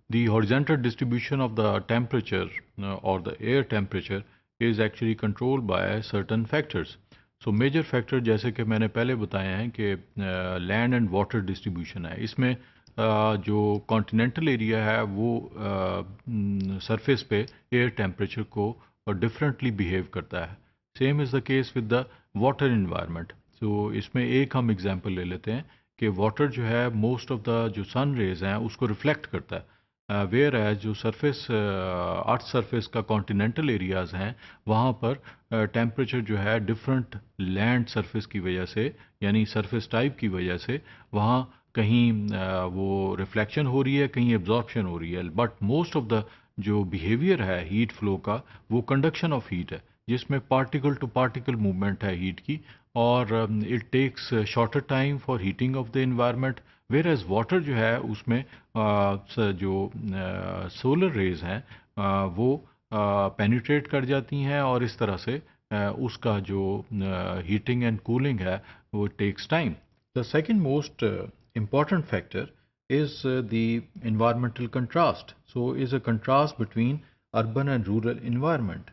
the horizontal distribution of the temperature or the air temperature is actually controlled by certain factors. So major factor जैसे कि मैंने पहले बताया है कि लैंड एंड वाटर डिस्ट्रीब्यूशन है, इसमें जो कॉन्टिनेंटल एरिया है वो सरफेस पे एयर टेम्परेचर को डिफरेंटली बिहेव करता है. Same is the case with the water environment. So इसमें एक हम एग्जांपल ले लेते हैं कि वाटर जो है मोस्ट ऑफ द जो सन रेज हैं उसको रिफ्लेक्ट करता है, वेयर एज जो सरफेस अर्थ सरफेस का कॉन्टिनेंटल एरियाज़ हैं वहाँ पर टेम्परेचर जो है डिफरेंट लैंड सरफेस की वजह से यानी सरफेस टाइप की वजह से वहाँ कहीं वो रिफ्लेक्शन हो रही है, कहीं एब्जॉर्प्शन हो रही है. बट मोस्ट ऑफ द जो बिहेवियर है हीट फ्लो का वो कंडक्शन ऑफ हीट है, जिसमें पार्टिकल टू पार्टिकल मूवमेंट है हीट की, और it takes shorter time for heating of the environment. Whereas water जो है उसमें जो सोलर रेज हैं वो पेनिट्रेट कर जाती हैं और इस तरह से उसका जो हीटिंग एंड कूलिंग है वो takes time. The second most important factor is the environmental contrast. So is a contrast between urban and rural environment.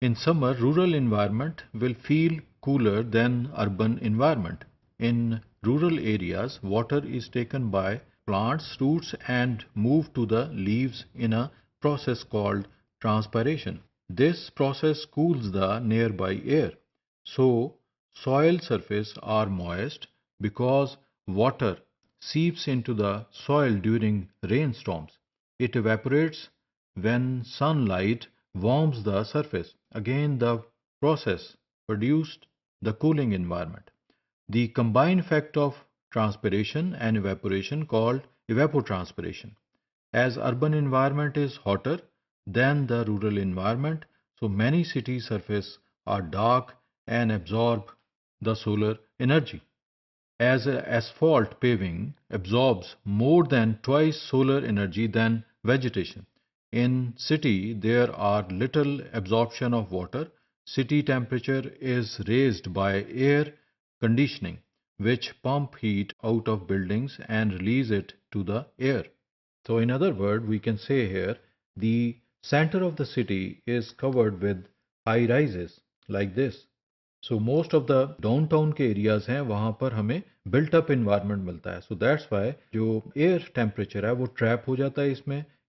In summer, rural environment will feel cooler than urban environment. In rural areas, water is taken by plants, roots and moved to the leaves in a process called transpiration. This process cools the nearby air. So, soil surface are moist because water seeps into the soil during rainstorms. It evaporates when sunlight warms the surface. Again, the process produced the cooling environment. The combined effect of transpiration and evaporation called evapotranspiration. As urban environment is hotter than the rural environment, so many city surfaces are dark and absorb the solar energy. As asphalt paving absorbs more than twice solar energy than vegetation. In city, there are little absorption of water. City temperature is raised by air conditioning, which pump heat out of buildings and release it to the air. So in other words, we can say here, the center of the city is covered with high rises like this. So most of the downtown के areas हैं वहाँ पर हमें built up environment मिलता है. So that's Y जो air temperature है वो ट्रैप हो जाता है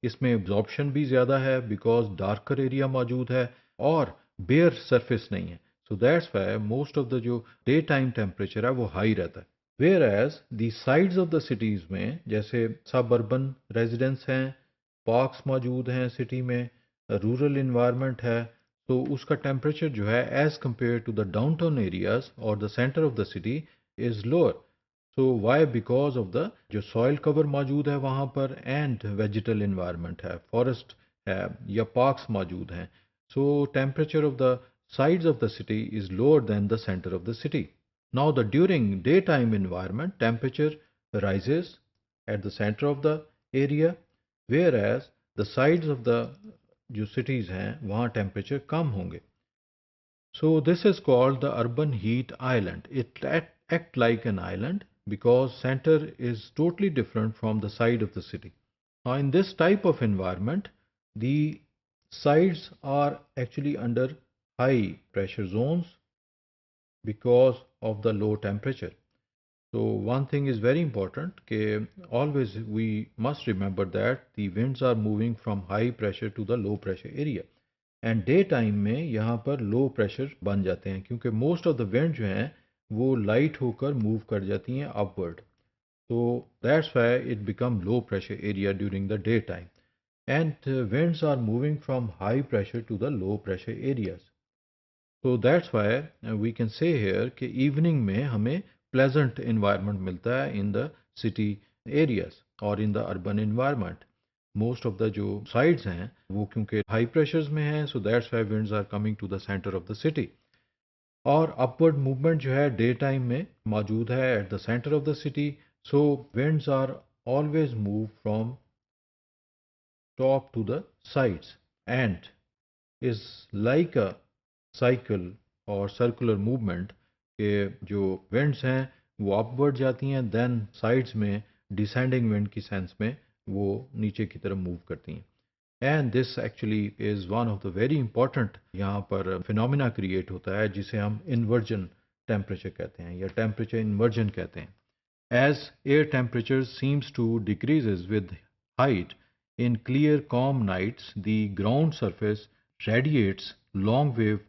इसमें एब्जॉर्प्शन भी ज़्यादा है बिकॉज डार्कर एरिया मौजूद है और बेयर सरफेस नहीं है. So that's why most of the जो डे टाइम टेम्परेचर है वो हाई रहता है. Whereas the sides of the cities में जैसे सब अर्बन रेजिडेंस हैं, पार्क्स मौजूद हैं सिटी में, रूरल इन्वायरमेंट है, तो उसका टेम्परेचर जो है as compared to the downtown areas और the centre of the city is lower. So why because of the जो सॉइल कवर मौजूद है वहाँ पर एंड वेजिटल इन्वायरमेंट है, फॉरेस्ट है या पार्क्स मौजूद हैं. So temperature of the sides of the city is lower than the center of the city. Now the during daytime environment temperature rises at the center of the area, whereas the sides of the जो cities हैं वहाँ temperature कम होंगे. So this is called the urban heat island. It act like an island because center is totally different from the side of the city. Now in this type of environment, the sides are actually under high pressure zones because of the low temperature. So one thing is very important that always we must remember that the winds are moving from high pressure to the low pressure area. And daytime में यहाँ पर low pressure बन जाते हैं क्योंकि most of the wind जो हैं वो light होकर move कर जाती हैं upward. So that's why it become low pressure area during the daytime. And winds are moving from high pressure to the low pressure areas. So that's why we can say here कि evening में हमें pleasant environment मिलता है in the city areas or in the urban environment. Most of the जो sides हैं वो क्योंकि high pressures में हैं, so that's why winds are coming to the center of the city. और upward movement जो है day time में मौजूद है at the center of the city, so winds are always move from top to the sides and is like a cycle और circular movement के जो winds हैं वो अपवर्ड जाती हैं देन साइड्स में डिसेंडिंग विंड की सेंस में वो नीचे की तरफ मूव करती हैं। And this actually is one of the very important यहाँ पर फिनोमिना क्रिएट होता है जिसे हम इन्वर्जन टेम्परेचर कहते हैं या टेम्परेचर इन्वर्जन कहते हैं। As air temperature seems to decreases with height, in clear calm nights the ground surface radiates long wave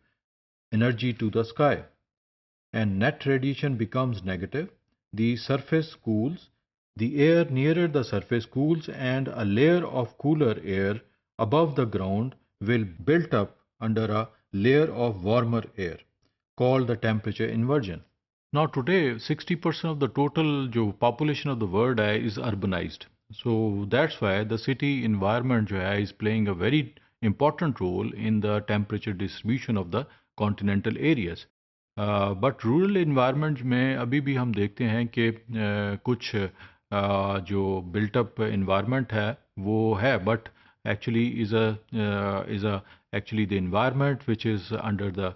energy to the sky and net radiation becomes negative. The surface cools, the air nearer the surface cools and a layer of cooler air above the ground will build up under a layer of warmer air called the temperature inversion. Now today 60% of the total जो population of the world है is urbanized. So that's why the city environment जो है is playing a very important role in the temperature distribution of the continental areas. But rural environment में अभी भी हम देखते हैं कि कुछ जो बिल्टअप इन्वायरमेंट है वो है but actually is a actually the environment which is under the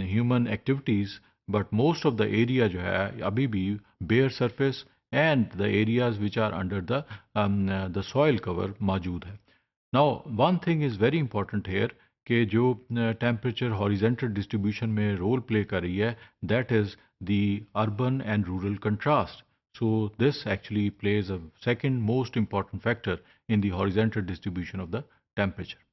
human activities but most of the area जो है अभी भी bare surface and the areas which are under the soil cover मौजूद है। Now one thing is very important here कि जो temperature horizontal distribution में role play कर रही है that is the urban and rural contrast. So this actually plays a second most important factor in the horizontal distribution of the temperature.